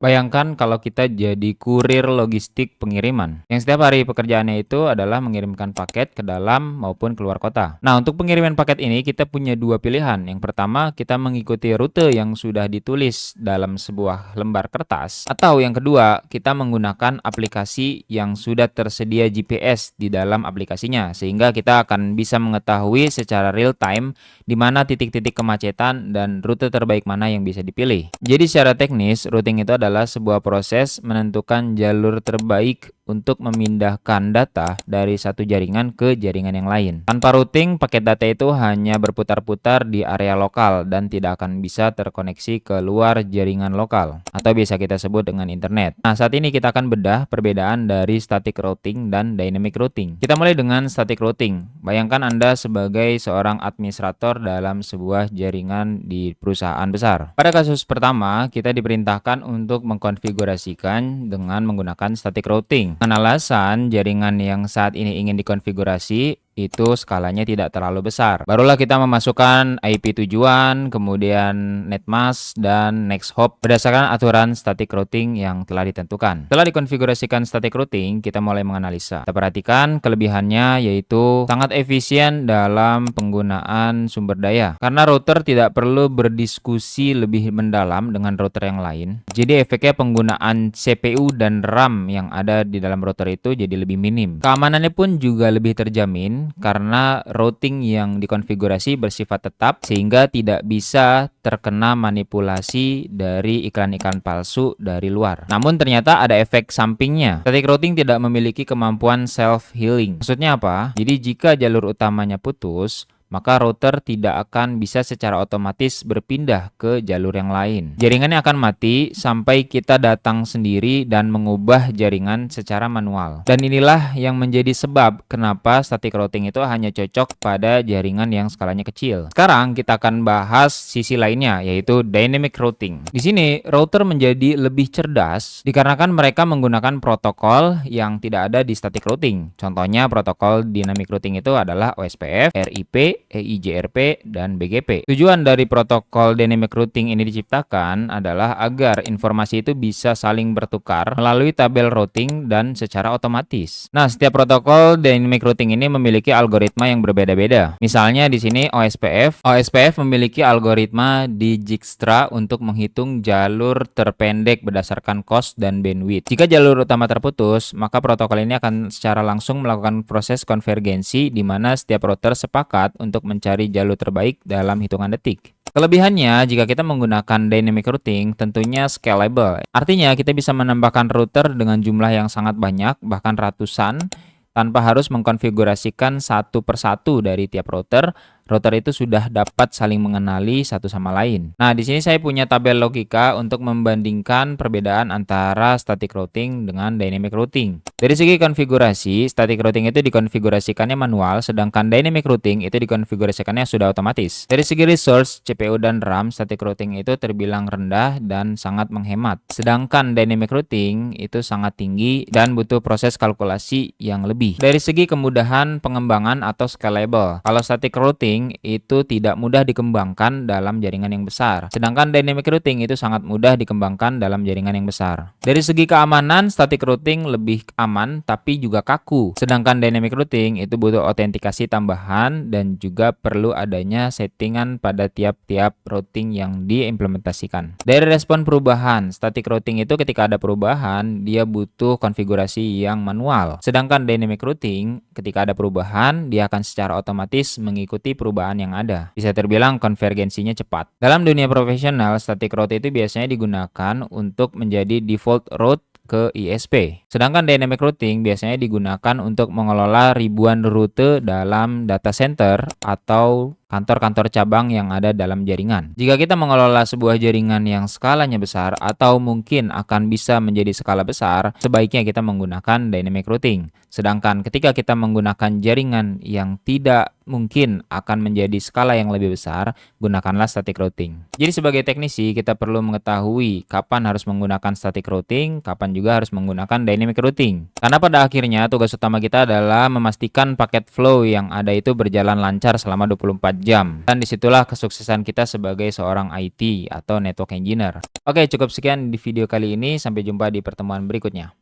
Bayangkan kalau kita jadi kurir logistik pengiriman, yang setiap hari pekerjaannya itu adalah mengirimkan paket ke dalam maupun keluar kota. Nah, untuk pengiriman paket ini kita punya dua pilihan. Yang pertama, kita mengikuti rute yang sudah ditulis dalam sebuah lembar kertas. Atau yang kedua, kita menggunakan aplikasi yang sudah tersedia GPS di dalam aplikasinya. Sehingga kita akan bisa mengetahui secara real time di mana titik-titik kemacetan dan rute terbaik mana yang bisa dipilih. Jadi secara teknis, routing itu adalah sebuah proses menentukan jalur terbaik untuk memindahkan data dari satu jaringan ke jaringan yang lain. Tanpa routing, paket data itu hanya berputar-putar di area lokal dan tidak akan bisa terkoneksi ke luar jaringan lokal, atau biasa kita sebut dengan internet. Nah, saat ini kita akan bedah perbedaan dari static routing dan dynamic routing. Kita mulai dengan static routing. Bayangkan Anda sebagai seorang administrator dalam sebuah jaringan di perusahaan besar. Pada kasus pertama, kita diperintahkan untuk mengkonfigurasikan dengan menggunakan static routing. Dengan alasan jaringan yang saat ini ingin dikonfigurasi itu skalanya tidak terlalu besar. Barulah kita memasukkan IP tujuan, kemudian netmask, dan next hop berdasarkan aturan static routing yang telah ditentukan. Setelah dikonfigurasikan static routing, kita mulai menganalisa. Kita perhatikan kelebihannya yaitu sangat efisien dalam penggunaan sumber daya. Karena router tidak perlu berdiskusi lebih mendalam dengan router yang lain. Jadi efeknya penggunaan CPU dan RAM yang ada di dalam router itu jadi lebih minim. Keamanannya pun juga lebih terjamin karena routing yang dikonfigurasi bersifat tetap sehingga tidak bisa terkena manipulasi dari iklan-iklan palsu dari luar. Namun ternyata ada efek sampingnya. Static routing tidak memiliki kemampuan self-healing. Maksudnya apa? Jadi jika jalur utamanya putus, maka router tidak akan bisa secara otomatis berpindah ke jalur yang lain. Jaringannya akan mati sampai kita datang sendiri dan mengubah jaringan secara manual. Dan inilah yang menjadi sebab kenapa static routing itu hanya cocok pada jaringan yang skalanya kecil. Sekarang kita akan bahas sisi lainnya, yaitu dynamic routing. Di sini router menjadi lebih cerdas dikarenakan mereka menggunakan protokol yang tidak ada di static routing. Contohnya protokol dynamic routing itu adalah OSPF, RIP, EIGRP, dan BGP. Tujuan dari protokol dynamic routing ini diciptakan adalah agar informasi itu bisa saling bertukar melalui tabel routing dan secara otomatis. Nah, setiap protokol dynamic routing ini memiliki algoritma yang berbeda-beda. Misalnya di sini OSPF memiliki algoritma Dijkstra untuk menghitung jalur terpendek berdasarkan cost dan bandwidth. Jika jalur utama terputus, maka protokol ini akan secara langsung melakukan proses konvergensi di mana setiap router sepakat untuk mencari jalur terbaik dalam hitungan detik. Kelebihannya, jika kita menggunakan dynamic routing, tentunya scalable. Artinya, kita bisa menambahkan router dengan jumlah yang sangat banyak, bahkan ratusan, tanpa harus mengkonfigurasikan satu persatu dari tiap router. Router itu sudah dapat saling mengenali satu sama lain. Nah, di sini saya punya tabel logika untuk membandingkan perbedaan antara static routing dengan dynamic routing. Dari segi konfigurasi, static routing itu dikonfigurasikannya manual, sedangkan dynamic routing itu dikonfigurasikannya sudah otomatis. Dari segi resource, CPU dan RAM, static routing itu terbilang rendah dan sangat menghemat. Sedangkan dynamic routing itu sangat tinggi dan butuh proses kalkulasi yang lebih. Dari segi kemudahan pengembangan atau scalable, kalau static routing itu tidak mudah dikembangkan dalam jaringan yang besar. Sedangkan dynamic routing itu sangat mudah dikembangkan dalam jaringan yang besar. Dari segi keamanan, static routing lebih aman tapi juga kaku. Sedangkan dynamic routing itu butuh autentikasi tambahan dan juga perlu adanya settingan pada tiap-tiap routing yang diimplementasikan. Dari respon perubahan, static routing itu ketika ada perubahan, dia butuh konfigurasi yang manual. Sedangkan dynamic routing ketika ada perubahan, dia akan secara otomatis mengikuti perubahan yang ada. Bisa terbilang konvergensinya cepat. Dalam dunia profesional, static route itu biasanya digunakan untuk menjadi default route ke ISP. Sedangkan dynamic routing biasanya digunakan untuk mengelola ribuan rute dalam data center atau kantor-kantor cabang yang ada dalam jaringan. Jika kita mengelola sebuah jaringan yang skalanya besar atau mungkin akan bisa menjadi skala besar, sebaiknya kita menggunakan dynamic routing. Sedangkan ketika kita menggunakan jaringan yang tidak mungkin akan menjadi skala yang lebih besar, gunakanlah static routing. Jadi sebagai teknisi, kita perlu mengetahui kapan harus menggunakan static routing, kapan juga harus menggunakan dynamic routing. Karena pada akhirnya tugas utama kita adalah memastikan paket flow yang ada itu berjalan lancar selama 24 jam. Dan disitulah kesuksesan kita sebagai seorang IT atau network engineer. Oke, cukup sekian di video kali ini. Sampai jumpa di pertemuan berikutnya.